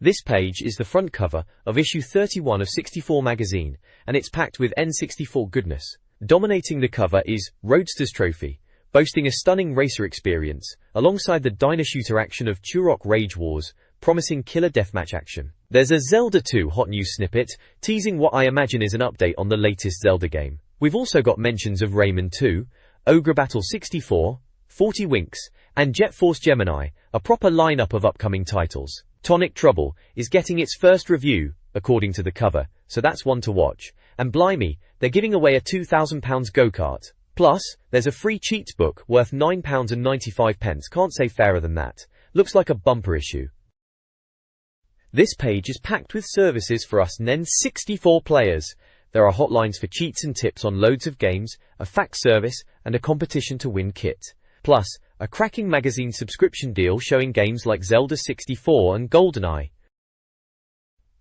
This page is the front cover of issue 31 of 64 magazine, and it's packed with N64 goodness. Dominating the cover is Roadster's Trophy, boasting a stunning racer experience, alongside the dino shooter action of Turok Rage Wars, promising killer deathmatch action. There's a Zelda 2 hot news snippet, teasing what I imagine is an update on the latest Zelda game. We've also got mentions of Rayman 2, Ogre Battle 64, 40 Winks, and Jet Force Gemini, a proper lineup of upcoming titles. Tonic Trouble is getting its first review, according to the cover, so that's one to watch. And blimey, they're giving away a £2,000 go-kart. Plus, there's a free cheats book worth £9.95. Can't say fairer than that. Looks like a bumper issue. This page is packed with services for us N64 players. There are hotlines for cheats and tips on loads of games, a fax service, and a competition to win kit. Plus, a cracking magazine subscription deal showing games like Zelda 64 and GoldenEye.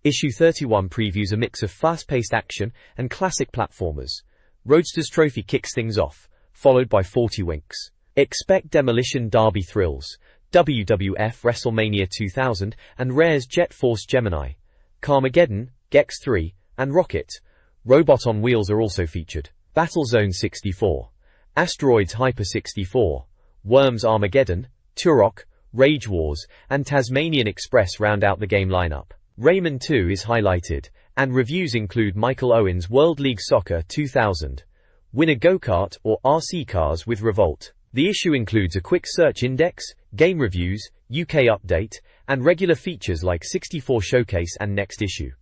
Issue 31 previews a mix of fast-paced action and classic platformers. Roadster's Trophy kicks things off, followed by 40 Winks. Expect Demolition Derby thrills, WWF WrestleMania 2000, and Rare's Jet Force Gemini. Carmageddon, Gex 3, and Rocket. Robot on Wheels are also featured. Battlezone 64. Asteroids Hyper 64. Worms Armageddon, Turok, Rage Wars, and Tasmanian Express round out the game lineup. Rayman 2 is highlighted, and reviews include Michael Owen's World League Soccer 2000. Win a go-kart or RC cars with Revolt. The issue includes a quick search index, game reviews, UK update, and regular features like 64 Showcase and Next Issue.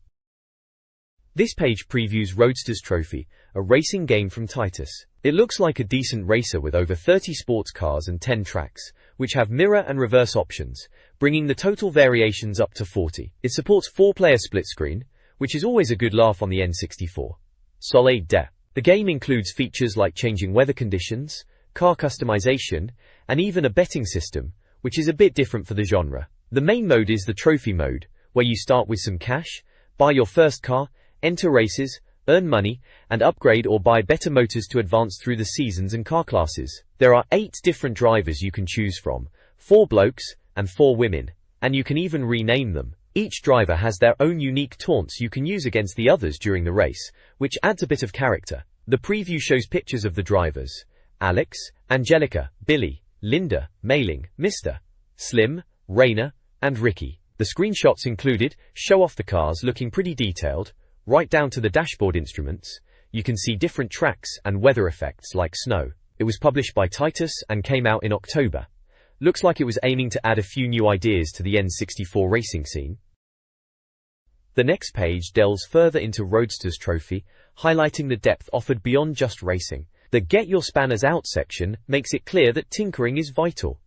This page previews Roadster's Trophy, a racing game from Titus. It looks like a decent racer with over 30 sports cars and 10 tracks, which have mirror and reverse options, bringing the total variations up to 40. It supports 4-player split screen, which is always a good laugh on the N64. Solid de. The game includes features like changing weather conditions, car customization, and even a betting system, which is a bit different for the genre. The main mode is the trophy mode, where you start with some cash, buy your first car, enter races, earn money, and upgrade or buy better motors to advance through the seasons and car classes. There are 8 different drivers you can choose from, 4 blokes and 4 women, and you can even rename them. Each driver has their own unique taunts you can use against the others during the race, which adds a bit of character. The preview shows pictures of the drivers: Alex, Angelica, Billy, Linda, Mailing, Mr. Slim, Rainer, and Ricky. The screenshots included show off the cars looking pretty detailed, right down to the dashboard instruments. You can see different tracks and weather effects like snow. It was published by Titus and came out in October. Looks like it was aiming to add a few new ideas to the N64 racing scene. The next page delves further into Roadster's Trophy, highlighting the depth offered beyond just racing. The Get Your Spanners Out section makes it clear that tinkering is vital.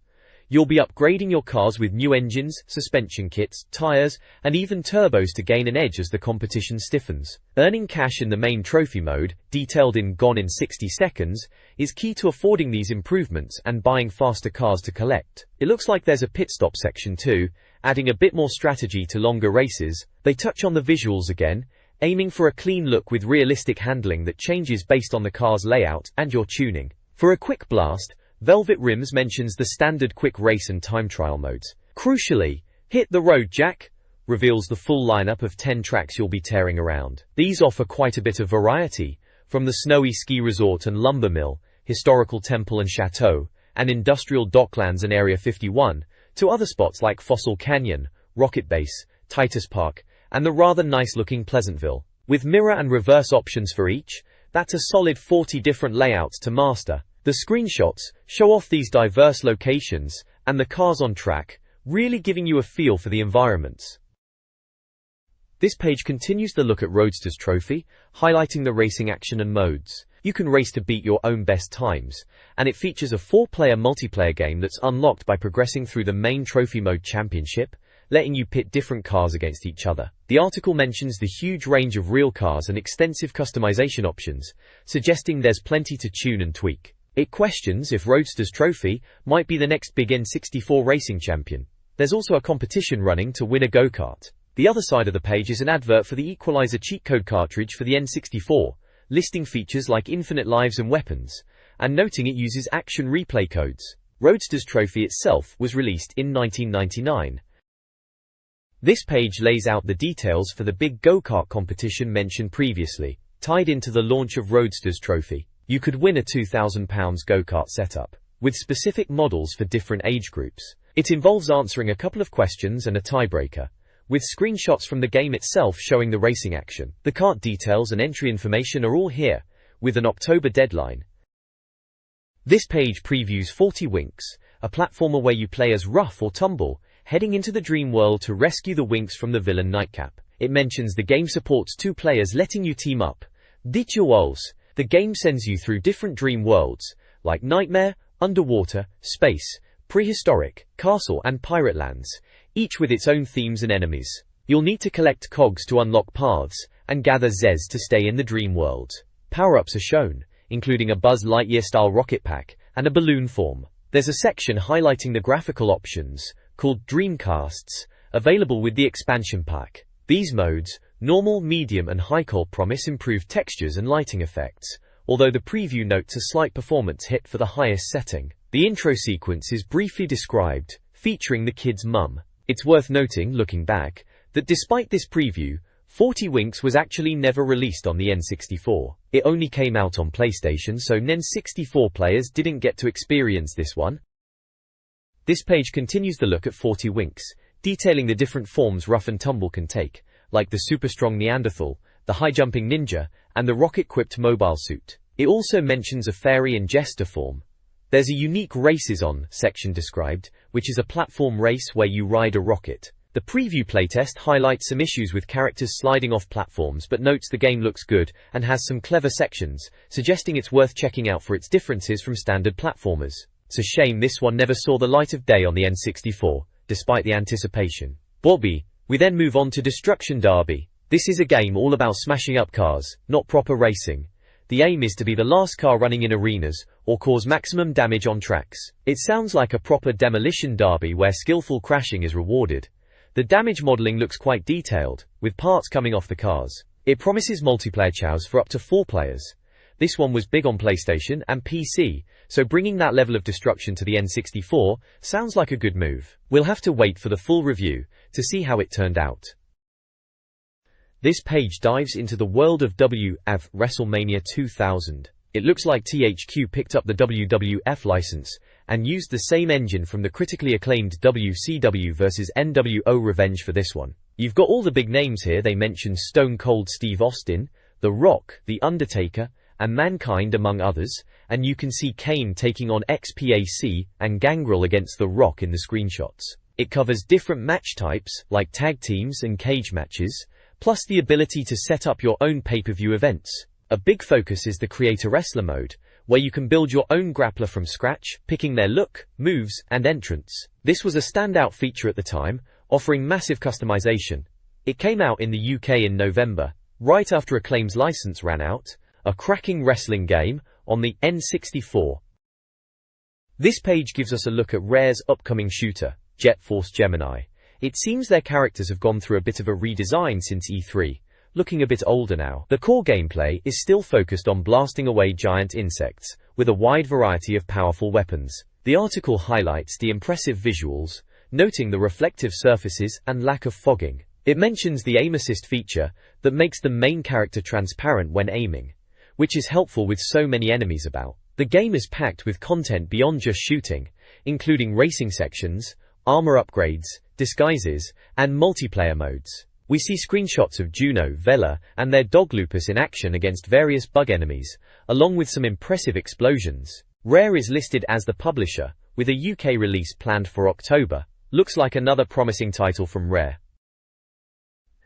You'll be upgrading your cars with new engines, suspension kits, tires, and even turbos to gain an edge as the competition stiffens. Earning cash in the main trophy mode, detailed in Gone in 60 Seconds, is key to affording these improvements and buying faster cars to collect. It looks like there's a pit stop section too, adding a bit more strategy to longer races. They touch on the visuals again, aiming for a clean look with realistic handling that changes based on the car's layout and your tuning. For a quick blast, Velvet Rims mentions the standard quick race and time trial modes. Crucially, Hit the Road Jack reveals the full lineup of 10 tracks you'll be tearing around. These offer quite a bit of variety, from the snowy ski resort and lumber mill, historical temple and chateau, and industrial docklands and Area 51, to other spots like Fossil Canyon, Rocket Base, Titus Park, and the rather nice-looking Pleasantville. With mirror and reverse options for each, that's a solid 40 different layouts to master. The screenshots show off these diverse locations and the cars on track, really giving you a feel for the environments. This page continues the look at Roadster's Trophy, highlighting the racing action and modes. You can race to beat your own best times, and it features a 4-player multiplayer game that's unlocked by progressing through the main trophy mode championship, letting you pit different cars against each other. The article mentions the huge range of real cars and extensive customization options, suggesting there's plenty to tune and tweak. It questions if Roadster's Trophy might be the next big N64 racing champion. There's also a competition running to win a go-kart. The other side of the page is an advert for the Equalizer cheat code cartridge for the N64, listing features like infinite lives and weapons, and noting it uses action replay codes. Roadster's Trophy itself was released in 1999. This page lays out the details for the big go-kart competition mentioned previously, tied into the launch of Roadsters Trophy. You could win a £2,000 go-kart setup, with specific models for different age groups. It involves answering a couple of questions and a tiebreaker, with screenshots from the game itself showing the racing action. The kart details and entry information are all here, with an October deadline. This page previews 40 Winks, a platformer where you play as Rough or Tumble, heading into the dream world to rescue the Winks from the villain Nightcap. It mentions the game supports 2 players letting you team up. Dituals. The game sends you through different dream worlds, like Nightmare, Underwater, Space, Prehistoric, Castle and Pirate Lands, each with its own themes and enemies. You'll need to collect cogs to unlock paths, and gather Zez to stay in the dream worlds. Power-ups are shown, including a Buzz Lightyear-style rocket pack, and a balloon form. There's a section highlighting the graphical options, called Dreamcasts, available with the expansion pack. These modes, normal, medium and high, promise improved textures and lighting effects, although the preview notes a slight performance hit for the highest setting. The intro sequence is briefly described, featuring the kid's mum. It's worth noting, looking back, that despite this preview, 40 Winks was actually never released on the N64. It only came out on PlayStation, so N64 players didn't get to experience this one. This page continues the look at 40 Winks, detailing the different forms Rough and Tumble can take, like the super-strong Neanderthal, the high-jumping ninja, and the rocket-equipped mobile suit. It also mentions a fairy and jester form. There's a unique Races On section described, which is a platform race where you ride a rocket. The preview playtest highlights some issues with characters sliding off platforms, but notes the game looks good and has some clever sections, suggesting it's worth checking out for its differences from standard platformers. It's a shame this one never saw the light of day on the N64, despite the anticipation. Bobby. We then move on to Destruction Derby. This is a game all about smashing up cars, not proper racing. The aim is to be the last car running in arenas, or cause maximum damage on tracks. It sounds like a proper demolition derby where skillful crashing is rewarded. The damage modeling looks quite detailed, with parts coming off the cars. It promises multiplayer chows for up to 4 players. This one was big on PlayStation and PC, so bringing that level of destruction to the N64 sounds like a good move. We'll have to wait for the full review to see how it turned out. This page dives into the world of WWF WrestleMania 2000. It looks like THQ picked up the WWF license and used the same engine from the critically acclaimed WCW vs NWO Revenge for this one. You've got all the big names here. They mention Stone Cold Steve Austin, The Rock, The Undertaker, and Mankind among others, and you can see Kane taking on XPAC and Gangrel against The Rock in the screenshots. It covers different match types, like tag teams and cage matches, plus the ability to set up your own pay-per-view events. A big focus is the Creator Wrestler mode, where you can build your own grappler from scratch, picking their look, moves, and entrance. This was a standout feature at the time, offering massive customization. It came out in the UK in November, right after Acclaim's license ran out. A cracking wrestling game on the N64. This page gives us a look at Rare's upcoming shooter, Jet Force Gemini. It seems their characters have gone through a bit of a redesign since E3, looking a bit older now. The core gameplay is still focused on blasting away giant insects, with a wide variety of powerful weapons. The article highlights the impressive visuals, noting the reflective surfaces and lack of fogging. It mentions the aim assist feature that makes the main character transparent when aiming, which is helpful with so many enemies about. The game is packed with content beyond just shooting, including racing sections, armor upgrades, disguises, and multiplayer modes. We see screenshots of Juno, Vela, and their dog Lupus in action against various bug enemies, along with some impressive explosions. Rare is listed as the publisher, with a UK release planned for October. Looks like another promising title from Rare.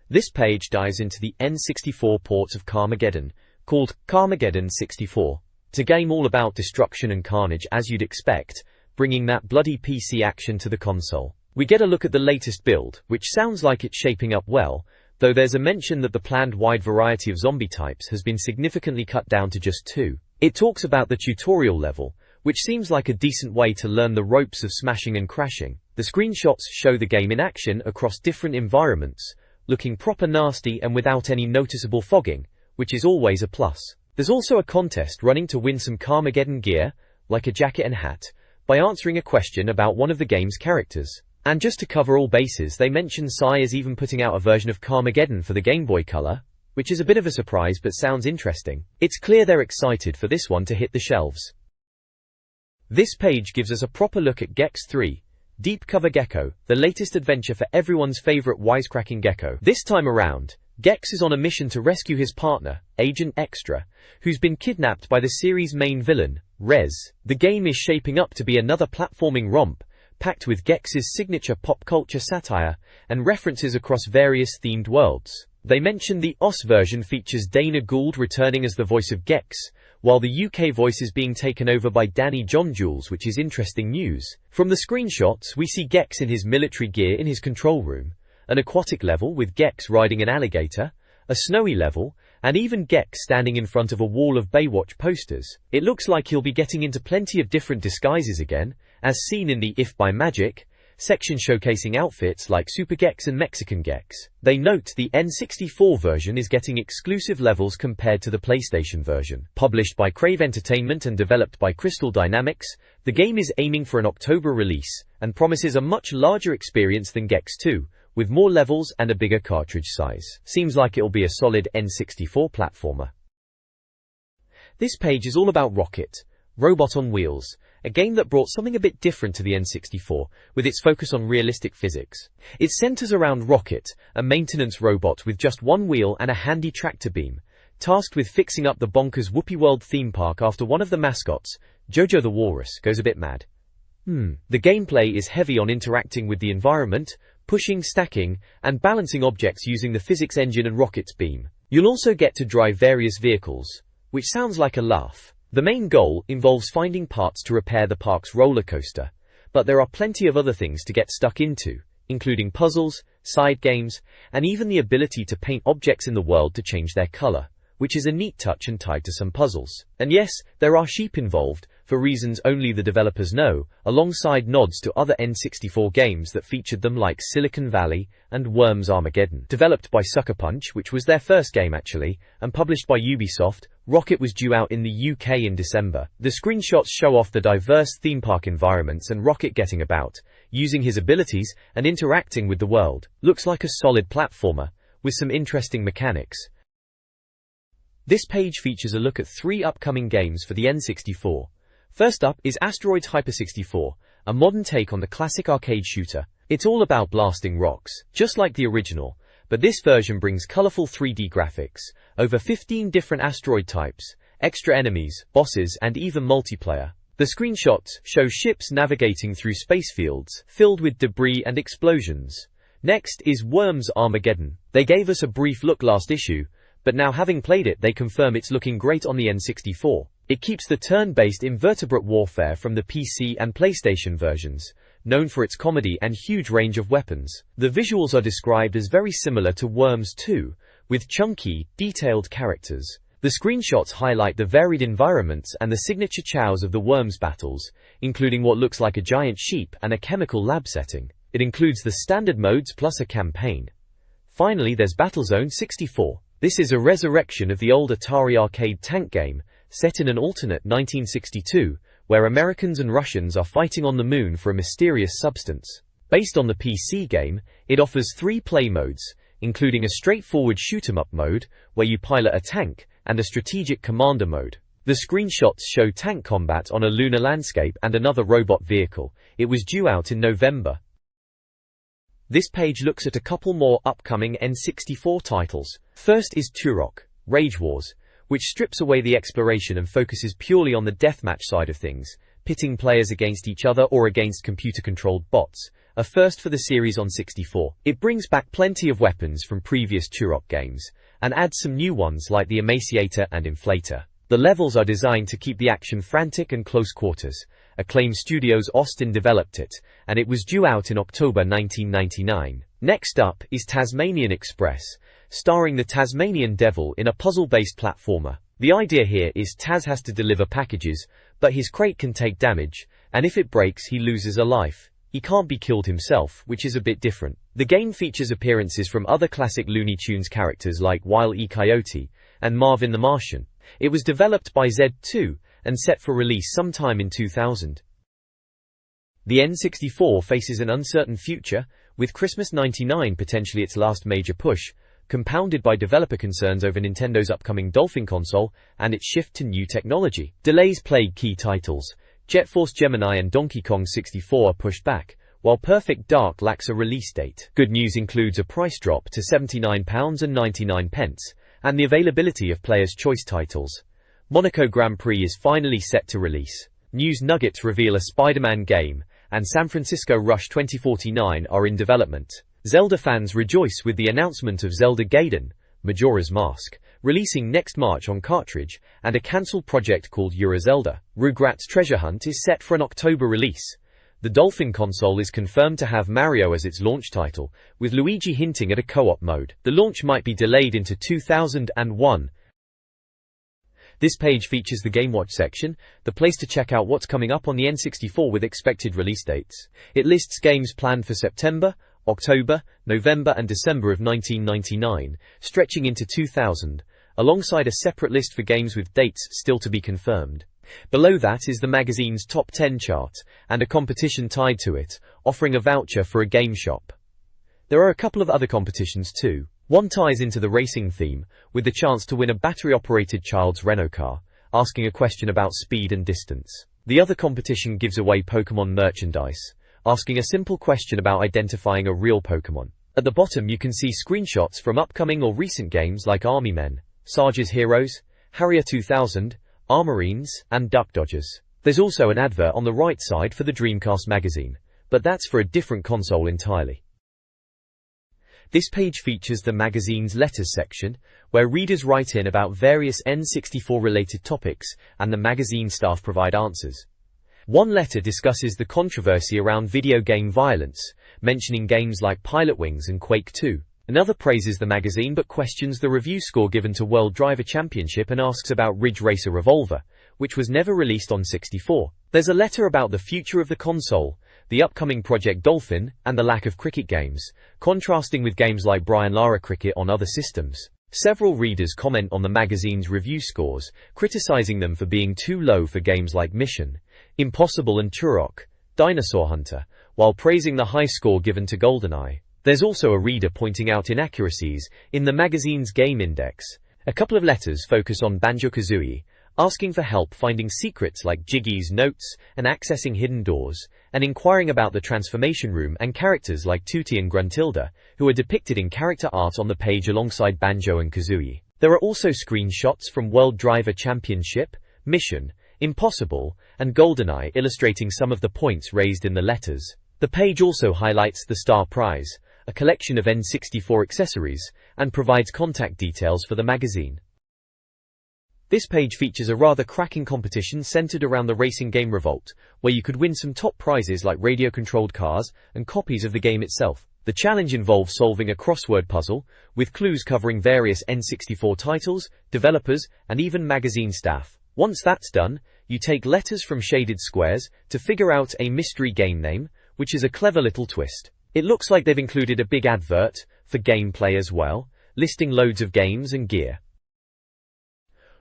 This page dives into the N64 port of Carmageddon, called Carmageddon 64. It's a game all about destruction and carnage as you'd expect, bringing that bloody PC action to the console. We get a look at the latest build, which sounds like it's shaping up well, though there's a mention that the planned wide variety of zombie types has been significantly cut down to just 2. It talks about the tutorial level, which seems like a decent way to learn the ropes of smashing and crashing. The screenshots show the game in action across different environments, looking proper nasty and without any noticeable fogging, which is always a plus. There's also a contest running to win some Carmageddon gear, like a jacket and hat, by answering a question about one of the game's characters. And just to cover all bases, they mention Psy is even putting out a version of Carmageddon for the Game Boy Color, which is a bit of a surprise but sounds interesting. It's clear they're excited for this one to hit the shelves. This page gives us a proper look at Gex 3, Deep Cover Gecko, the latest adventure for everyone's favorite wisecracking gecko. This time around, Gex is on a mission to rescue his partner, Agent Extra, who's been kidnapped by the series' main villain, Rez. The game is shaping up to be another platforming romp, packed with Gex's signature pop culture satire and references across various themed worlds. They mention the OS version features Dana Gould returning as the voice of Gex, while the UK voice is being taken over by Danny John Jules, which is interesting news. From the screenshots, we see Gex in his military gear in his control room, an aquatic level with Gex riding an alligator, a snowy level, and even Gex standing in front of a wall of Baywatch posters. It looks like he'll be getting into plenty of different disguises again, as seen in the If by Magic section showcasing outfits like Super Gex and Mexican Gex. They note the N64 version is getting exclusive levels compared to the PlayStation version. Published by Crave Entertainment and developed by Crystal Dynamics, the game is aiming for an October release and promises a much larger experience than Gex 2, with more levels and a bigger cartridge size. Seems like it'll be a solid N64 platformer. This page is all about Rocket, Robot on Wheels, a game that brought something a bit different to the N64, with its focus on realistic physics. It centers around Rocket, a maintenance robot with just one wheel and a handy tractor beam, tasked with fixing up the bonkers Whoopi World theme park after one of the mascots, Jojo the Walrus, goes a bit mad. The gameplay is heavy on interacting with the environment, pushing, stacking, and balancing objects using the physics engine and Rocket's beam. You'll also get to drive various vehicles, which sounds like a laugh. The main goal involves finding parts to repair the park's roller coaster, but there are plenty of other things to get stuck into, including puzzles, side games, and even the ability to paint objects in the world to change their color, which is a neat touch and tied to some puzzles. And yes, there are sheep involved, for reasons only the developers know, alongside nods to other N64 games that featured them like Silicon Valley and Worms Armageddon. Developed by Sucker Punch, which was their first game actually, and published by Ubisoft, Rocket was due out in the UK in December. The screenshots show off the diverse theme park environments and Rocket getting about, using his abilities and interacting with the world. Looks like a solid platformer, with some interesting mechanics. This page features a look at 3 upcoming games for the N64. First up is Asteroids Hyper 64, a modern take on the classic arcade shooter. It's all about blasting rocks, just like the original, but this version brings colorful 3D graphics, over 15 different asteroid types, extra enemies, bosses, and even multiplayer. The screenshots show ships navigating through space fields, filled with debris and explosions. Next is Worms Armageddon. They gave us a brief look last issue, but now having played it they confirm it's looking great on the N64. It keeps the turn-based invertebrate warfare from the PC and PlayStation versions, known for its comedy and huge range of weapons. The visuals are described as very similar to Worms 2, with chunky, detailed characters. The screenshots highlight the varied environments and the signature chows of the Worms battles, including what looks like a giant sheep and a chemical lab setting. It includes the standard modes plus a campaign. Finally, there's Battlezone 64. This is a resurrection of the old Atari arcade tank game, set in an alternate 1962, where Americans and Russians are fighting on the moon for a mysterious substance. Based on the PC game, it offers 3 play modes, including a straightforward shoot-'em-up mode, where you pilot a tank, and a strategic commander mode. The screenshots show tank combat on a lunar landscape and another robot vehicle. It was due out in November. This page looks at a couple more upcoming N64 titles. First is Turok, Rage Wars, which strips away the exploration and focuses purely on the deathmatch side of things, pitting players against each other or against computer-controlled bots, a first for the series on 64. It brings back plenty of weapons from previous Turok games, and adds some new ones like the Emaciator and Inflator. The levels are designed to keep the action frantic and close quarters. Acclaim Studios Austin developed it, and it was due out in October 1999. Next up is Tasmanian Express, starring the Tasmanian Devil in a puzzle-based platformer. The idea here is Taz has to deliver packages, but his crate can take damage, and if it breaks he loses a life. He can't be killed himself, which is a bit different. The game features appearances from other classic Looney Tunes characters like Wile E. Coyote and Marvin the Martian. It was developed by Z2 and set for release sometime in 2000. The N64 faces an uncertain future, with Christmas '99 potentially its last major push, compounded by developer concerns over Nintendo's upcoming Dolphin console and its shift to new technology. Delays plague key titles. Jet Force Gemini and Donkey Kong 64 are pushed back, while Perfect Dark lacks a release date. Good news includes a price drop to £79.99, and the availability of Player's Choice titles. Monaco Grand Prix is finally set to release. News nuggets reveal a Spider-Man game, and San Francisco Rush 2049 are in development. Zelda fans rejoice with the announcement of Zelda Gaiden, Majora's Mask, releasing next March on cartridge, and a cancelled project called Zelda. Rugrats Treasure Hunt is set for an October release. The Dolphin console is confirmed to have Mario as its launch title, with Luigi hinting at a co-op mode. The launch might be delayed into 2001. This page features the Game Watch section, the place to check out what's coming up on the N64 with expected release dates. It lists games planned for September, October, November and December of 1999, stretching into 2000, alongside a separate list for games with dates still to be confirmed. Below that is the magazine's top 10 chart, and a competition tied to it, offering a voucher for a game shop. There are a couple of other competitions too. One ties into the racing theme, with the chance to win a battery-operated child's Renault car, asking a question about speed and distance. The other competition gives away Pokémon merchandise, asking a simple question about identifying a real Pokémon. At the bottom you can see screenshots from upcoming or recent games like Army Men, Sarge's Heroes, Harrier 2000, Armorines, and Duck Dodgers. There's also an advert on the right side for the Dreamcast magazine, but that's for a different console entirely. This page features the magazine's letters section, where readers write in about various N64-related topics, and the magazine staff provide answers. One letter discusses the controversy around video game violence, mentioning games like Pilotwings and Quake 2. Another praises the magazine but questions the review score given to World Driver Championship and asks about Ridge Racer Revolver, which was never released on 64. There's a letter about the future of the console, the upcoming Project Dolphin, and the lack of cricket games, contrasting with games like Brian Lara Cricket on other systems. Several readers comment on the magazine's review scores, criticizing them for being too low for games like Mission, Impossible and Turok, Dinosaur Hunter, while praising the high score given to GoldenEye. There's also a reader pointing out inaccuracies in the magazine's game index. A couple of letters focus on Banjo-Kazooie, asking for help finding secrets like Jiggy's notes and accessing hidden doors, and inquiring about the transformation room and characters like Tooty and Gruntilda, who are depicted in character art on the page alongside Banjo and Kazooie. There are also screenshots from World Driver Championship, Mission, Impossible, and GoldenEye illustrating some of the points raised in the letters. The page also highlights the Star Prize, a collection of N64 accessories, and provides contact details for the magazine. This page features a rather cracking competition centered around the racing game Revolt, where you could win some top prizes like radio-controlled cars and copies of the game itself. The challenge involves solving a crossword puzzle, with clues covering various N64 titles, developers, and even magazine staff. Once that's done, you take letters from shaded squares to figure out a mystery game name, which is a clever little twist. It looks like they've included a big advert for gameplay as well, listing loads of games and gear.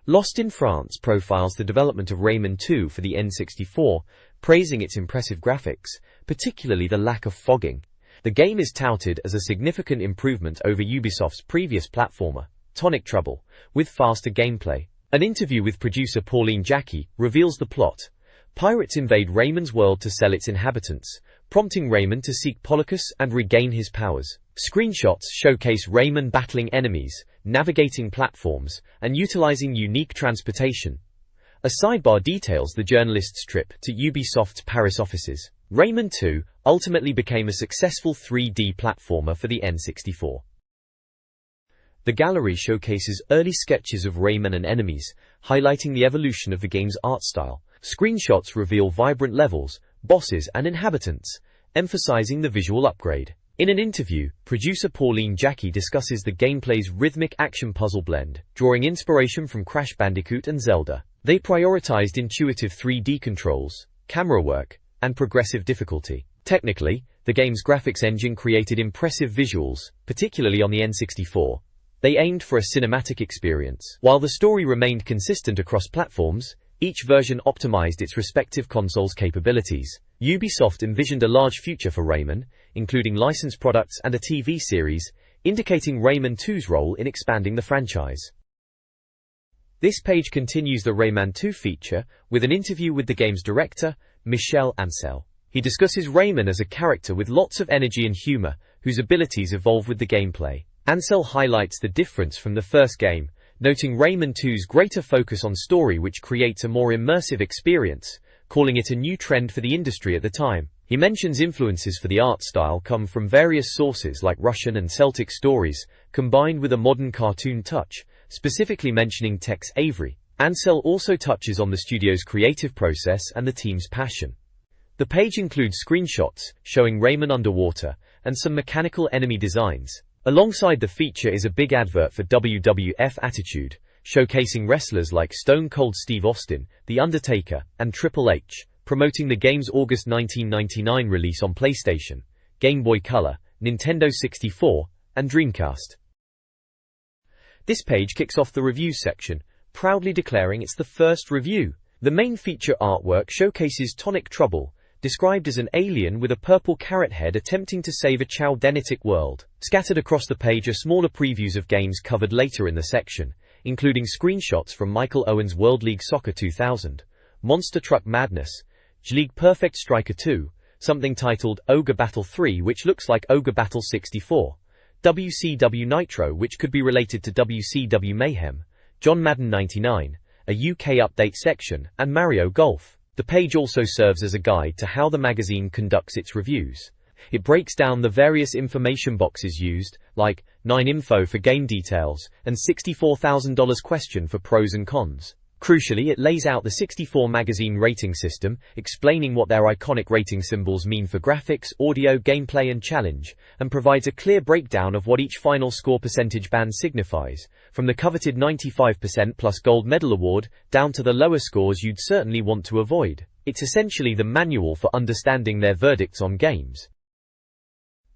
Lost in France profiles the development of Rayman 2 for the N64, praising its impressive graphics, particularly the lack of fogging. The game is touted as a significant improvement over Ubisoft's previous platformer, Tonic Trouble, with faster gameplay. An interview with producer Pauline Jackie reveals the plot. Pirates invade Rayman's world to sell its inhabitants, prompting Rayman to seek Polycus and regain his powers. Screenshots showcase Rayman battling enemies, navigating platforms, and utilizing unique transportation. A sidebar details the journalist's trip to Ubisoft's Paris offices. Rayman 2 ultimately became a successful 3D platformer for the N64. The gallery showcases early sketches of Rayman and enemies, highlighting the evolution of the game's art style. Screenshots reveal vibrant levels, bosses, and inhabitants, emphasizing the visual upgrade. In an interview, producer Pauline Jackie discusses the gameplay's rhythmic action puzzle blend, drawing inspiration from Crash Bandicoot and Zelda. They prioritized intuitive 3D controls, camera work, and progressive difficulty. Technically, the game's graphics engine created impressive visuals, particularly on the N64. They aimed for a cinematic experience. While the story remained consistent across platforms, Each version optimized its respective console's capabilities. Ubisoft envisioned a large future for Rayman, including licensed products and a TV series, indicating Rayman 2's role in expanding the franchise. This page continues the Rayman 2 feature with an interview with the game's director, Michel Ancel. He discusses Rayman as a character with lots of energy and humor, whose abilities evolve with the gameplay. Ancel highlights the difference from the first game, noting Rayman 2's greater focus on story, which creates a more immersive experience, calling it a new trend for the industry at the time. He mentions influences for the art style come from various sources like Russian and Celtic stories, combined with a modern cartoon touch, specifically mentioning Tex Avery. Ancel also touches on the studio's creative process and the team's passion. The page includes screenshots showing Rayman underwater and some mechanical enemy designs. Alongside the feature is a big advert for WWF Attitude, showcasing wrestlers like Stone Cold Steve Austin, The Undertaker, and Triple H, promoting the game's August 1999 release on PlayStation, Game Boy Color, Nintendo 64, and Dreamcast. This page kicks off the reviews section, proudly declaring it's the first review. The main feature artwork showcases Tonic Trouble, described as an alien with a purple carrot head attempting to save a Chowdenitic world. Scattered across the page are smaller previews of games covered later in the section, including screenshots from Michael Owen's World League Soccer 2000, Monster Truck Madness, J-League Perfect Striker 2, something titled Ogre Battle 3 which looks like Ogre Battle 64, WCW Nitro which could be related to WCW Mayhem, John Madden 99, a UK update section, and Mario Golf. The page also serves as a guide to how the magazine conducts its reviews. It breaks down the various information boxes used, like 9 info for game details and $64,000 question for pros and cons. Crucially, it lays out the 64 magazine rating system, explaining what their iconic rating symbols mean for graphics, audio, gameplay and challenge, and provides a clear breakdown of what each final score percentage band signifies, from the coveted 95% plus gold medal award, down to the lower scores you'd certainly want to avoid. It's essentially the manual for understanding their verdicts on games.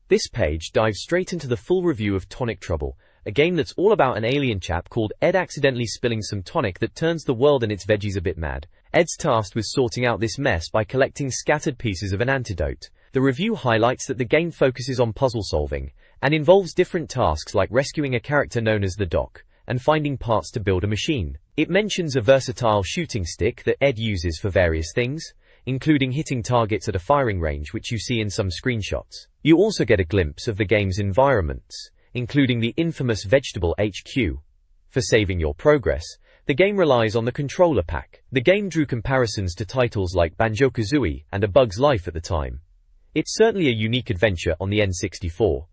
This page dives straight into the full review of Tonic Trouble, a game that's all about an alien chap called Ed accidentally spilling some tonic that turns the world and its veggies a bit mad. Ed's tasked with sorting out this mess by collecting scattered pieces of an antidote. The review highlights that the game focuses on puzzle solving, and involves different tasks like rescuing a character known as the Doc, and finding parts to build a machine. It mentions a versatile shooting stick that Ed uses for various things, including hitting targets at a firing range which you see in some screenshots. You also get a glimpse of the game's environments, including the infamous Vegetable HQ. For saving your progress, the game relies on the controller pack. The game drew comparisons to titles like Banjo-Kazooie and A Bug's Life at the time. It's certainly a unique adventure on the N64.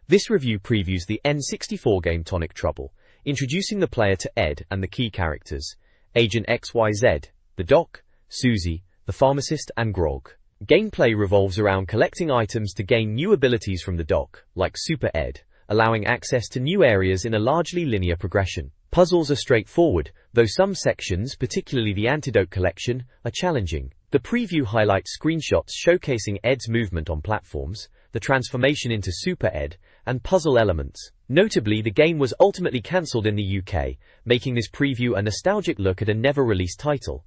This review previews the N64 game Tonic Trouble, introducing the player to Ed and the key characters, Agent XYZ, the Doc, Susie, the pharmacist, and Grog. Gameplay revolves around collecting items to gain new abilities from the Doc, like Super Ed, allowing access to new areas in a largely linear progression. Puzzles are straightforward, though some sections, particularly the Antidote collection, are challenging. The preview highlights screenshots showcasing Ed's movement on platforms, the transformation into Super Ed, and puzzle elements. Notably, the game was ultimately cancelled in the UK, making this preview a nostalgic look at a never-released title.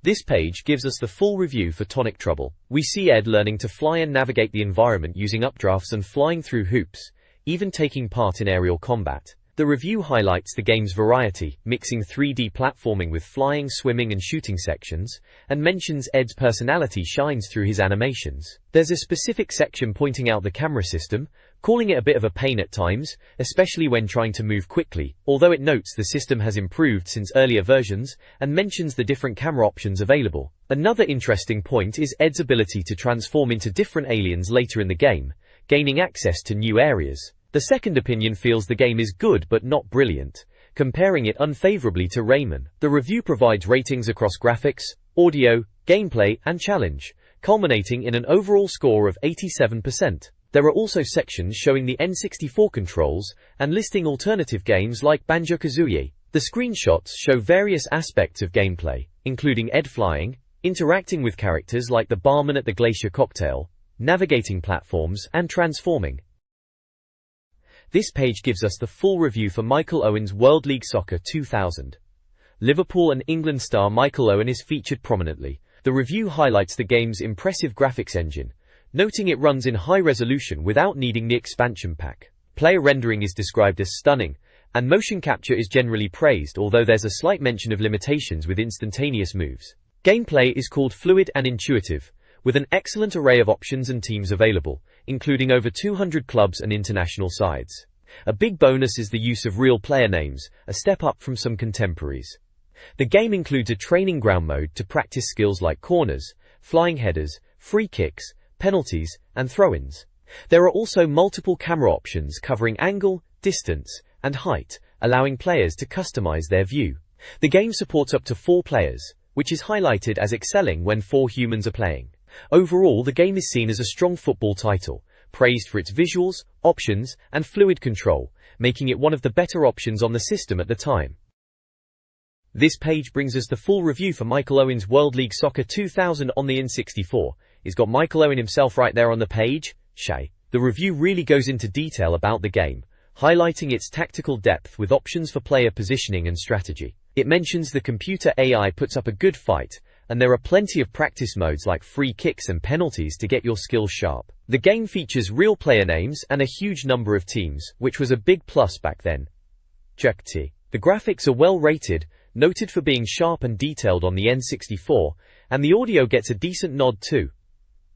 This page gives us the full review for Tonic Trouble. We see Ed learning to fly and navigate the environment using updrafts and flying through hoops, even taking part in aerial combat. The review highlights the game's variety, mixing 3D platforming with flying, swimming and shooting sections, and mentions Ed's personality shines through his animations. There's a specific section pointing out the camera system, calling it a bit of a pain at times, especially when trying to move quickly, although it notes the system has improved since earlier versions, and mentions the different camera options available. Another interesting point is Ed's ability to transform into different aliens later in the game, gaining access to new areas. The second opinion feels the game is good but not brilliant, comparing it unfavorably to Rayman. The review provides ratings across graphics, audio, gameplay, and challenge, culminating in an overall score of 87%. There are also sections showing the N64 controls and listing alternative games like Banjo-Kazooie. The screenshots show various aspects of gameplay, including Ed flying, interacting with characters like the barman at the Glacier Cocktail, navigating platforms, and transforming. This page gives us the full review for Michael Owen's World League Soccer 2000. Liverpool and England star Michael Owen is featured prominently. The review highlights the game's impressive graphics engine, noting it runs in high resolution without needing the expansion pack. Player rendering is described as stunning, and motion capture is generally praised, although there's a slight mention of limitations with instantaneous moves. Gameplay is called fluid and intuitive, with an excellent array of options and teams available, including over 200 clubs and international sides. A big bonus is the use of real player names, a step up from some contemporaries. The game includes a training ground mode to practice skills like corners, flying headers, free kicks, penalties, and throw-ins. There are also multiple camera options covering angle, distance, and height, allowing players to customize their view. The game supports up to 4 players, which is highlighted as excelling when 4 humans are playing. Overall, the game is seen as a strong football title, praised for its visuals, options, and fluid control, making it one of the better options on the system at the time. This page brings us the full review for Michael Owen's World League Soccer 2000 on the N64. He's got Michael Owen himself right there on the page. The review really goes into detail about the game, highlighting its tactical depth with options for player positioning and strategy. It mentions the computer AI puts up a good fight, and there are plenty of practice modes like free kicks and penalties to get your skills sharp. The game features real player names and a huge number of teams, which was a big plus back then. The graphics are well rated, noted for being sharp and detailed on the N64, and the audio gets a decent nod too.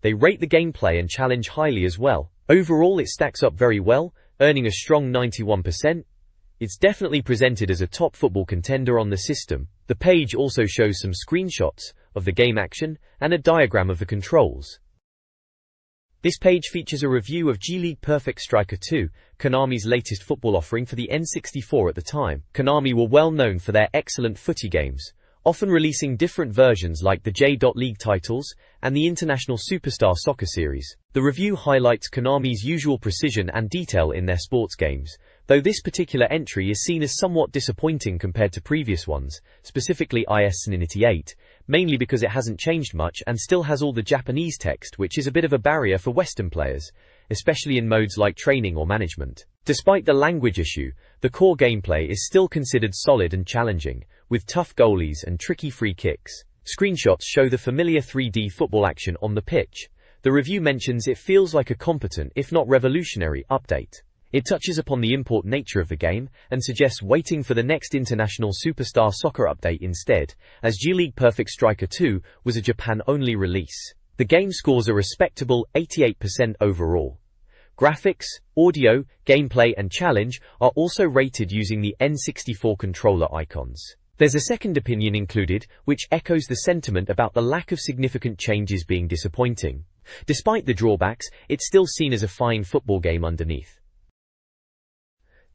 They rate the gameplay and challenge highly as well. Overall, it stacks up very well, earning a strong 91%. It's definitely presented as a top football contender on the system. The page also shows some screenshots of the game action and a diagram of the controls. This page features a review of G-League Perfect Striker 2, Konami's latest football offering for the N64 at the time. Konami were well known for their excellent footy games, often releasing different versions like the J.League titles and the International Superstar Soccer series. The review highlights Konami's usual precision and detail in their sports games, though this particular entry is seen as somewhat disappointing compared to previous ones, specifically IS 98, mainly because it hasn't changed much and still has all the Japanese text, which is a bit of a barrier for Western players, especially in modes like training or management. Despite the language issue, the core gameplay is still considered solid and challenging, with tough goalies and tricky free kicks. Screenshots show the familiar 3D football action on the pitch. The review mentions it feels like a competent, if not revolutionary, update. It touches upon the import nature of the game and suggests waiting for the next International Superstar Soccer update instead, as G-League Perfect Striker 2 was a Japan-only release. The game scores a respectable 88% overall. Graphics, audio, gameplay, and challenge are also rated using the N64 controller icons. There's a second opinion included, which echoes the sentiment about the lack of significant changes being disappointing. Despite the drawbacks, it's still seen as a fine football game underneath.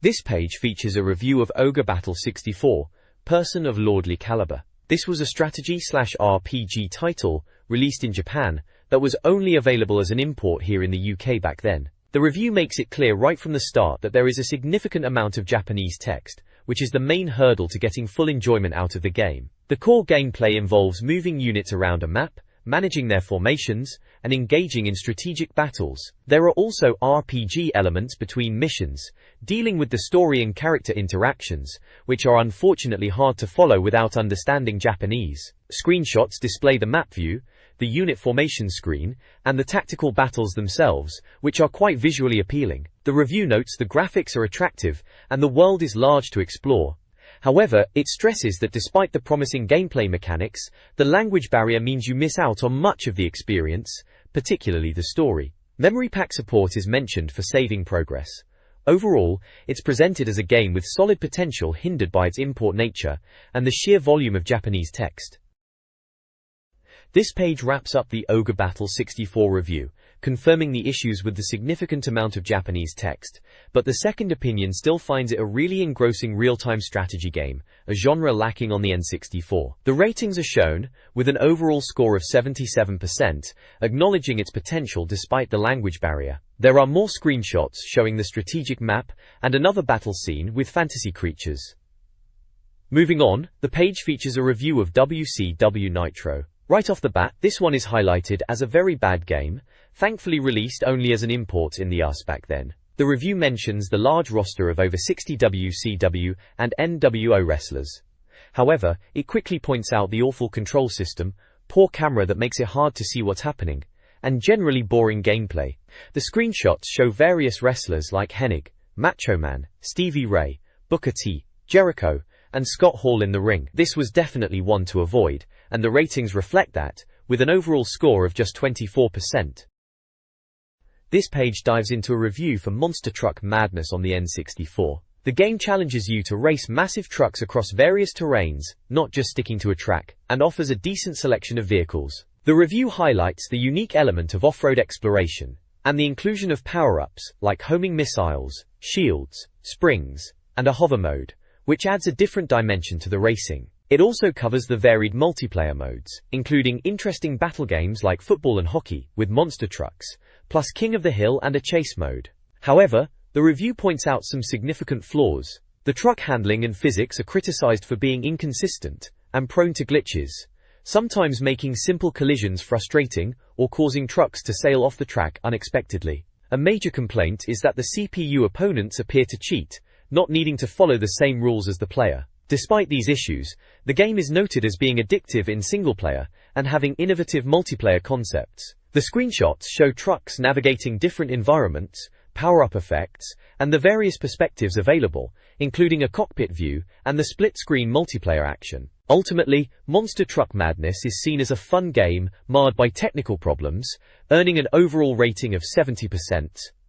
This page features a review of Ogre Battle 64, Person of Lordly Caliber. This was a strategy/RPG title, released in Japan, that was only available as an import here in the UK back then. The review makes it clear right from the start that there is a significant amount of Japanese text, which is the main hurdle to getting full enjoyment out of the game. The core gameplay involves moving units around a map, managing their formations, and engaging in strategic battles. There are also RPG elements between missions, dealing with the story and character interactions, which are unfortunately hard to follow without understanding Japanese. Screenshots display the map view, the unit formation screen, and the tactical battles themselves, which are quite visually appealing. The review notes the graphics are attractive, and the world is large to explore. However, it stresses that despite the promising gameplay mechanics, the language barrier means you miss out on much of the experience, particularly the story. Memory pack support is mentioned for saving progress. Overall, it's presented as a game with solid potential hindered by its import nature and the sheer volume of Japanese text. This page wraps up the Ogre Battle 64 review, confirming the issues with the significant amount of Japanese text, but the second opinion still finds it a really engrossing real-time strategy game, a genre lacking on the N64. The ratings are shown, with an overall score of 77%, acknowledging its potential despite the language barrier. There are more screenshots showing the strategic map and another battle scene with fantasy creatures. Moving on, the page features a review of WCW Nitro. Right off the bat, this one is highlighted as a very bad game, thankfully released only as an import in the US back then. The review mentions the large roster of over 60 WCW and NWO wrestlers. However, it quickly points out the awful control system, poor camera that makes it hard to see what's happening, and generally boring gameplay. The screenshots show various wrestlers like Hennig, Macho Man, Stevie Ray, Booker T, Jericho, and Scott Hall in the ring. This was definitely one to avoid, and the ratings reflect that, with an overall score of just 24%. This page dives into a review for Monster Truck Madness on the N64. The game challenges you to race massive trucks across various terrains, not just sticking to a track, and offers a decent selection of vehicles. The review highlights the unique element of off-road exploration, and the inclusion of power-ups, like homing missiles, shields, springs, and a hover mode, which adds a different dimension to the racing. It also covers the varied multiplayer modes, including interesting battle games like football and hockey, with monster trucks, plus King of the Hill and a chase mode. However, the review points out some significant flaws. The truck handling and physics are criticized for being inconsistent and prone to glitches, sometimes making simple collisions frustrating or causing trucks to sail off the track unexpectedly. A major complaint is that the CPU opponents appear to cheat, not needing to follow the same rules as the player. Despite these issues, the game is noted as being addictive in single-player and having innovative multiplayer concepts. The screenshots show trucks navigating different environments, power-up effects, and the various perspectives available, including a cockpit view and the split-screen multiplayer action. Ultimately, Monster Truck Madness is seen as a fun game marred by technical problems, earning an overall rating of 70%.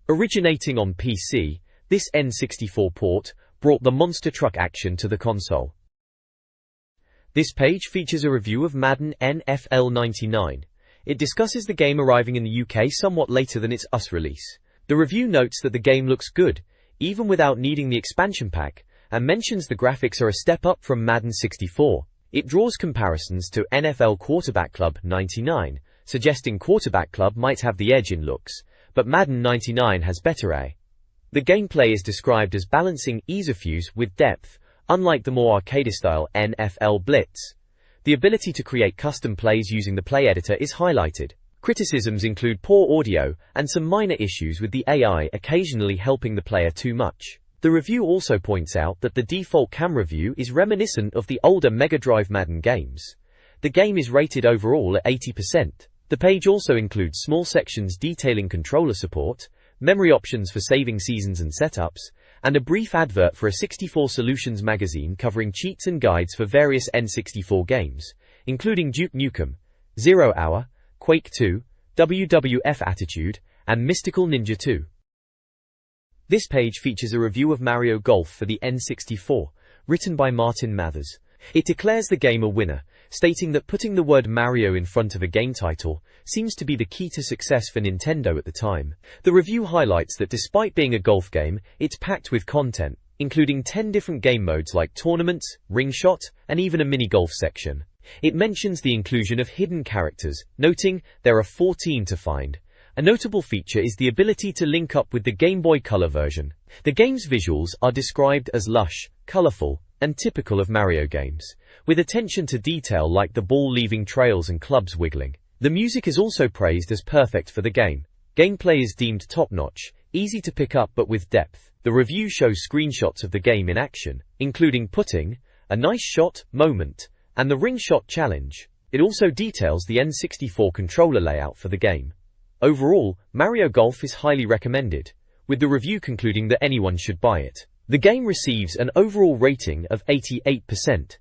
Originating on PC, this N64 port brought the monster truck action to the console. This page features a review of Madden NFL 99. It discusses the game arriving in the UK somewhat later than its US release. The review notes that the game looks good, even without needing the expansion pack, and mentions the graphics are a step up from Madden 64. It draws comparisons to NFL Quarterback Club 99, suggesting Quarterback Club might have the edge in looks, but Madden 99 has better AI. The gameplay is described as balancing ease of use with depth, unlike the more arcade-style NFL Blitz. The ability to create custom plays using the play editor is highlighted. Criticisms include poor audio and some minor issues with the AI occasionally helping the player too much. The review also points out that the default camera view is reminiscent of the older Mega Drive Madden games. The game is rated overall at 80%. The page also includes small sections detailing controller support, memory options for saving seasons and setups, and a brief advert for a 64 Solutions magazine covering cheats and guides for various N64 games, including Duke Nukem, Zero Hour, Quake 2, WWF Attitude, and Mystical Ninja 2. This page features a review of Mario Golf for the N64, written by Martin Mathers. It declares the game a winner, stating that putting the word Mario in front of a game title seems to be the key to success for Nintendo at the time. The review highlights that despite being a golf game, it's packed with content, including 10 different game modes like tournaments, ring shot, and even a mini-golf section. It mentions the inclusion of hidden characters, noting there are 14 to find. A notable feature is the ability to link up with the Game Boy Color version. The game's visuals are described as lush, colorful, and typical of Mario games, with attention to detail like the ball leaving trails and clubs wiggling. The music is also praised as perfect for the game. Gameplay is deemed top-notch, easy to pick up but with depth. The review shows screenshots of the game in action, including putting, a nice shot moment, and the ring shot challenge. It also details the N64 controller layout for the game. Overall, Mario Golf is highly recommended, with the review concluding that anyone should buy it. The game receives an overall rating of 88%.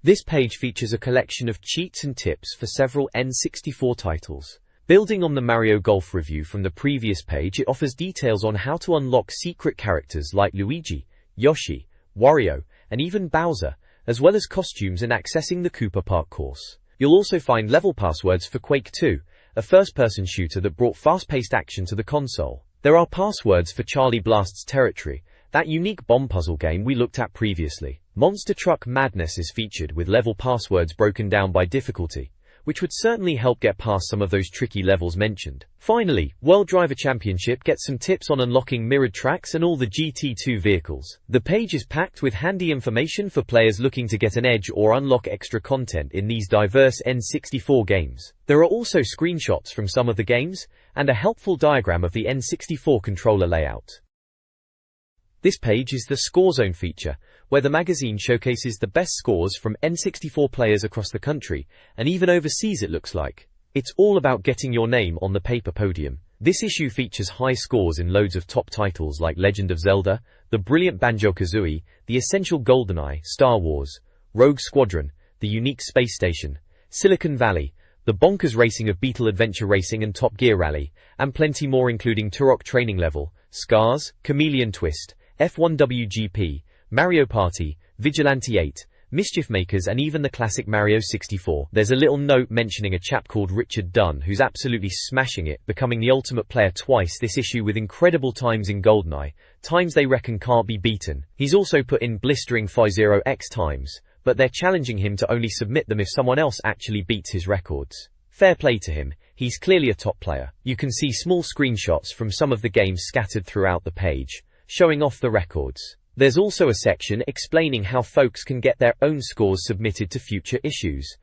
This page features a collection of cheats and tips for several N64 titles. Building on the Mario Golf review from the previous page, it offers details on how to unlock secret characters like Luigi, Yoshi, Wario, and even Bowser, as well as costumes and accessing the Koopa Park course. You'll also find level passwords for Quake 2, a first-person shooter that brought fast-paced action to the console. There are passwords for Charlie Blast's Territory, that unique bomb puzzle game we looked at previously. Monster Truck Madness is featured with level passwords broken down by difficulty, which would certainly help get past some of those tricky levels mentioned. Finally, World Driver Championship gets some tips on unlocking mirrored tracks and all the GT2 vehicles. The page is packed with handy information for players looking to get an edge or unlock extra content in these diverse N64 games. There are also screenshots from some of the games, and a helpful diagram of the N64 controller layout. This page is the Score Zone feature, where the magazine showcases the best scores from N64 players across the country, and even overseas it looks like. It's all about getting your name on the paper podium. This issue features high scores in loads of top titles like Legend of Zelda, the brilliant Banjo-Kazooie, the essential GoldenEye, Star Wars, Rogue Squadron, the unique Space Station, Silicon Valley, the bonkers racing of Beetle Adventure Racing and Top Gear Rally, and plenty more including Turok Training Level, Scars, Chameleon Twist, F1 WGP, Mario Party, Vigilante 8, Mischief Makers, and even the classic Mario 64. There's a little note mentioning a chap called Richard Dunn who's absolutely smashing it, becoming the ultimate player twice this issue with incredible times in GoldenEye, times they reckon can't be beaten. He's also put in blistering 50x times, but they're challenging him to only submit them if someone else actually beats his records. Fair play to him, he's clearly a top player. You can see small screenshots from some of the games scattered throughout the page, showing off the records. There's also a section explaining how folks can get their own scores submitted to future issues.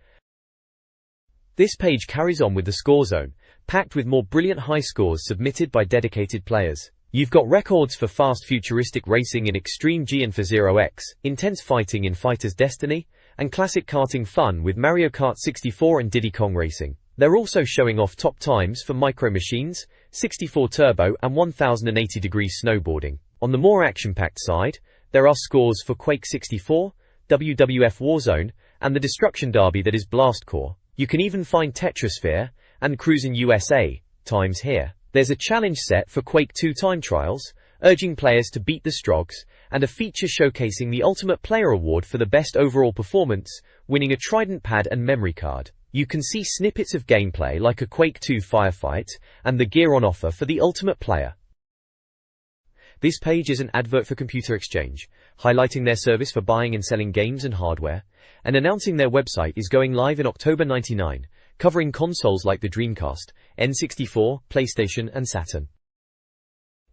This page carries on with the score zone, packed with more brilliant high scores submitted by dedicated players. You've got records for fast futuristic racing in Extreme G and for 0x, intense fighting in Fighter's Destiny, and classic karting fun with Mario Kart 64 and Diddy Kong Racing. They're also showing off top times for Micro Machines, 64 Turbo and 1080 degrees snowboarding. On the more action-packed side, there are scores for Quake 64, WWF Warzone, and the Destruction Derby that is Blastcore. You can even find Tetrasphere and Cruisin' USA times here. There's a challenge set for Quake 2 time trials, urging players to beat the Strogs, and a feature showcasing the Ultimate Player Award for the best overall performance, winning a Trident pad and memory card. You can see snippets of gameplay like a Quake 2 firefight, and the gear on offer for the Ultimate Player. This page is an advert for Computer Exchange, highlighting their service for buying and selling games and hardware, and announcing their website is going live in October '99, covering consoles like the Dreamcast, N64, PlayStation, and Saturn.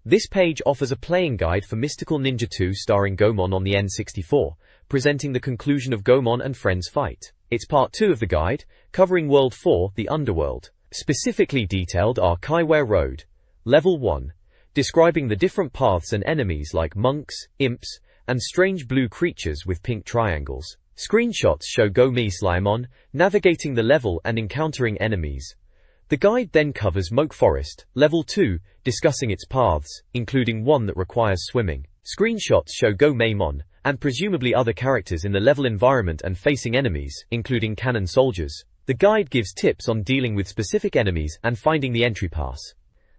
This page offers a playing guide for Mystical Ninja 2 starring Goemon on the N64, presenting the conclusion of Goemon and Friends Fight. It's part 2 of the guide, covering World 4, the Underworld. Specifically detailed are Kaiware Road, Level 1, describing the different paths and enemies like monks, imps, and strange blue creatures with pink triangles. Screenshots show Gomi Slimon navigating the level and encountering enemies. The guide then covers Moke Forest, Level 2, discussing its paths, including one that requires swimming. Screenshots show Goemon, and presumably other characters in the level environment and facing enemies, including cannon soldiers. The guide gives tips on dealing with specific enemies and finding the entry pass.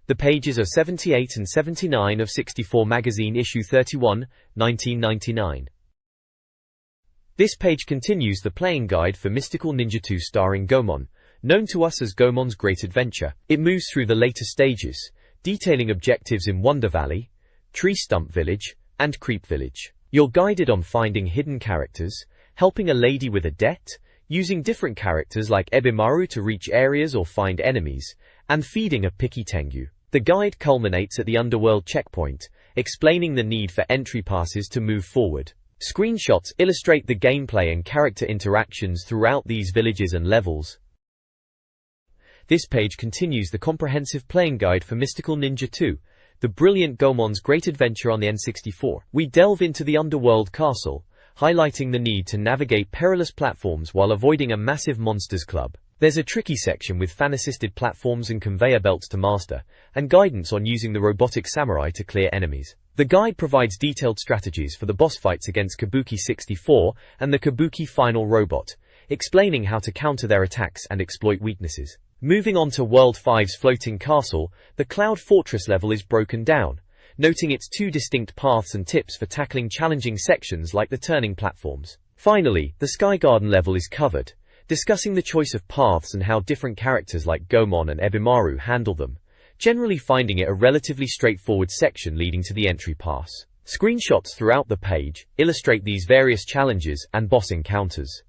The pages are 78 and 79 of 64 Magazine issue 31, 1999. This page continues the playing guide for Mystical Ninja 2 starring Goemon, known to us as Goemon's Great Adventure. It moves through the later stages, detailing objectives in Wonder Valley, Tree Stump Village, and Creep Village. You're guided on finding hidden characters, helping a lady with a debt, using different characters like Ebimaru to reach areas or find enemies, and feeding a picky Tengu. The guide culminates at the Underworld checkpoint, explaining the need for entry passes to move forward. Screenshots illustrate the gameplay and character interactions throughout these villages and levels. This page continues the comprehensive playing guide for Mystical Ninja 2, the brilliant Goemon's Great Adventure on the N64. We delve into the Underworld Castle, highlighting the need to navigate perilous platforms while avoiding a massive monsters club. There's a tricky section with fan-assisted platforms and conveyor belts to master, and guidance on using the robotic samurai to clear enemies. The guide provides detailed strategies for the boss fights against Kabuki 64 and the Kabuki Final Robot, explaining how to counter their attacks and exploit weaknesses. Moving on to World 5's floating castle, the Cloud Fortress level is broken down, noting its 2 distinct paths and tips for tackling challenging sections like the turning platforms. Finally, the Sky Garden level is covered, discussing the choice of paths and how different characters like Goemon and Ebimaru handle them, generally finding it a relatively straightforward section leading to the entry pass. Screenshots throughout the page illustrate these various challenges and boss encounters.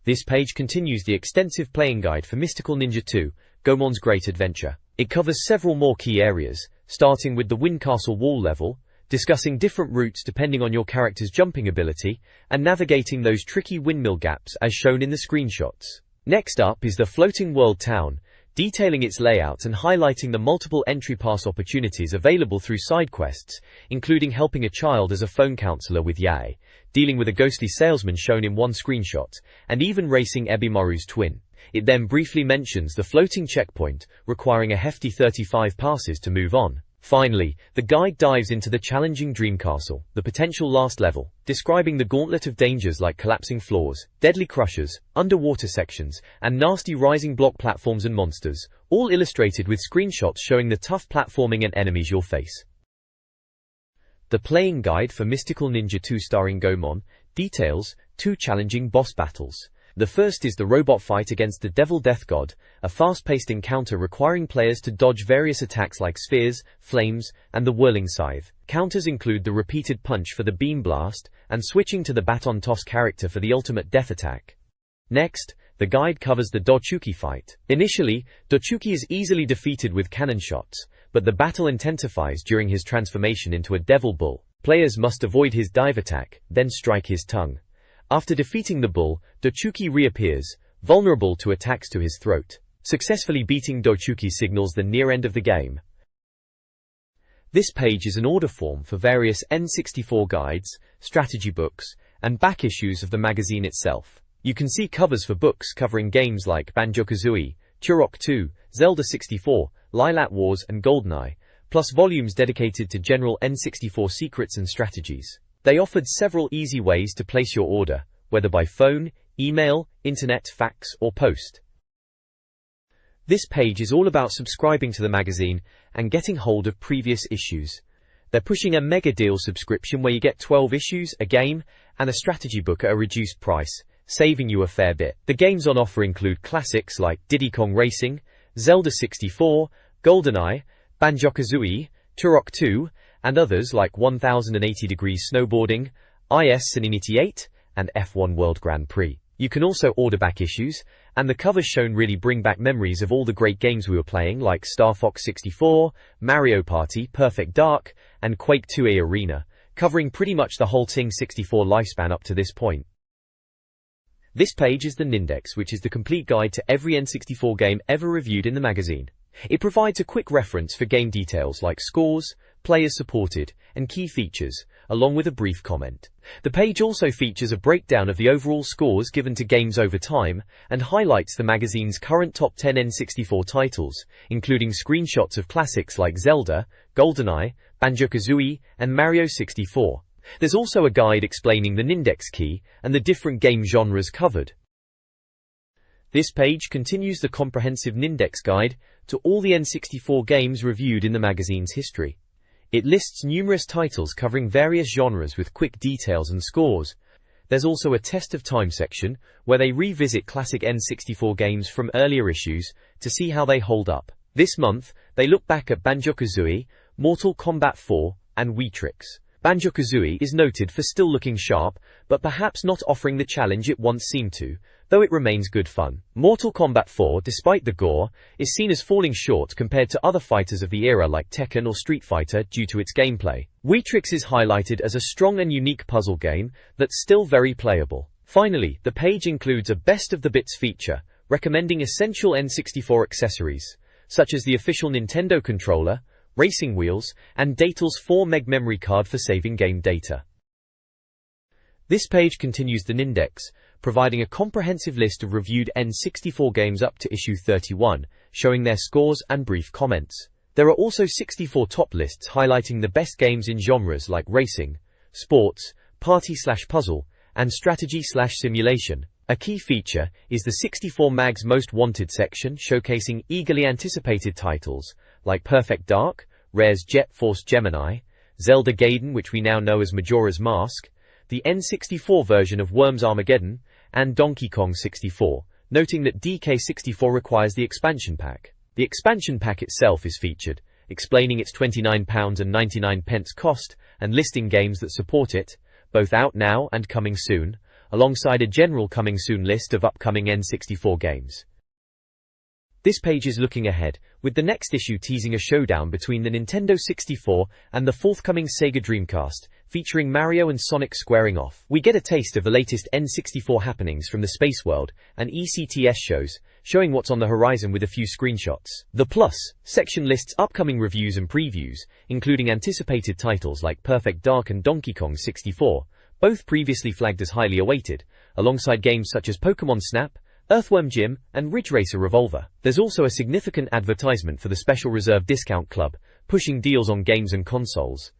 This page continues the extensive playing guide for Mystical Ninja 2, Goemon's Great Adventure. It covers several more key areas, starting with the Windcastle Wall level, discussing different routes depending on your character's jumping ability, and navigating those tricky windmill gaps as shown in the screenshots. Next up is the Floating World Town, detailing its layout and highlighting the multiple entry pass opportunities available through side quests, including helping a child as a phone counselor with Yae, dealing with a ghostly salesman shown in one screenshot, and even racing Ebimaru's twin. It then briefly mentions the floating checkpoint, requiring a hefty 35 passes to move on. Finally, the guide dives into the challenging Dream Castle, the potential last level, describing the gauntlet of dangers like collapsing floors, deadly crushers, underwater sections, and nasty rising block platforms and monsters, all illustrated with screenshots showing the tough platforming and enemies you'll face. The Playing Guide for Mystical Ninja 2 starring Gomon details 2 challenging boss battles. The first is the robot fight against the Devil Death God, a fast-paced encounter requiring players to dodge various attacks like spheres, flames, and the whirling scythe. Counters include the repeated punch for the beam blast, and switching to the baton toss character for the ultimate death attack. Next, the guide covers the Dochuki fight. Initially, Dochuki is easily defeated with cannon shots, but the battle intensifies during his transformation into a devil bull. Players must avoid his dive attack, then strike his tongue. After defeating the bull, Dochuki reappears, vulnerable to attacks to his throat. Successfully beating Dochuki signals the near end of the game. This page is an order form for various N64 guides, strategy books, and back issues of the magazine itself. You can see covers for books covering games like Banjo-Kazooie, Turok 2, Zelda 64, Lilat Wars, and GoldenEye, plus volumes dedicated to general N64 secrets and strategies. They offered several easy ways to place your order, whether by phone, email, internet, fax, or post. This page is all about subscribing to the magazine and getting hold of previous issues. They're pushing a mega deal subscription where you get 12 issues, a game, and a strategy book at a reduced price, saving you a fair bit. The games on offer include classics like Diddy Kong Racing, Zelda 64, GoldenEye, Banjo-Kazooie, Turok 2, and others like 1080 Degrees Snowboarding, IS Saninity 8, and F1 World Grand Prix. You can also order back issues, and the covers shown really bring back memories of all the great games we were playing like Star Fox 64, Mario Party, Perfect Dark, and Quake 2A Arena, covering pretty much the whole Ting 64 lifespan up to this point. This page is the Nindex, which is the complete guide to every N64 game ever reviewed in the magazine. It provides a quick reference for game details like scores, players supported, and key features, along with a brief comment. The page also features a breakdown of the overall scores given to games over time, and highlights the magazine's current top 10 N64 titles, including screenshots of classics like Zelda, GoldenEye, Banjo-Kazooie, and Mario 64. There's also a guide explaining the Nindex key and the different game genres covered. This page continues the comprehensive Nindex guide to all the N64 games reviewed in the magazine's history. It lists numerous titles covering various genres with quick details and scores. There's also a test of time section, where they revisit classic N64 games from earlier issues to see how they hold up. This month, they look back at Banjo-Kazooie, Mortal Kombat 4, and Weetrix. Banjo-Kazooie is noted for still looking sharp, but perhaps not offering the challenge it once seemed to, though it remains good fun. Mortal Kombat 4, despite the gore, is seen as falling short compared to other fighters of the era like Tekken or Street Fighter due to its gameplay. Weetrix is highlighted as a strong and unique puzzle game that's still very playable. Finally, the page includes a Best of the Bits feature, recommending essential N64 accessories, such as the official Nintendo controller, racing wheels, and Datel's 4 meg memory card for saving game data. This page continues the Nindex, providing a comprehensive list of reviewed N64 games up to issue 31, showing their scores and brief comments. There are also 64 top lists highlighting the best games in genres like racing, sports, party/puzzle, and strategy/simulation. A key feature is the 64 Mag's Most Wanted section, showcasing eagerly anticipated titles like Perfect Dark, Rare's Jet Force Gemini, Zelda Gaiden, which we now know as Majora's Mask, the N64 version of Worms Armageddon, and Donkey Kong 64, noting that DK64 requires the expansion pack. The expansion pack itself is featured, explaining its £29.99 cost and listing games that support it, both out now and coming soon, alongside a general coming soon list of upcoming N64 games. This page is looking ahead, with the next issue teasing a showdown between the Nintendo 64 and the forthcoming Sega Dreamcast, featuring Mario and Sonic squaring off. We get a taste of the latest N64 happenings from the Space World and ECTS shows, showing what's on the horizon with a few screenshots. The Plus section lists upcoming reviews and previews, including anticipated titles like Perfect Dark and Donkey Kong 64, both previously flagged as highly awaited, alongside games such as Pokémon Snap, Earthworm Jim, and Ridge Racer Revolver. There's also a significant advertisement for the Special Reserve Discount Club, pushing deals on games and consoles.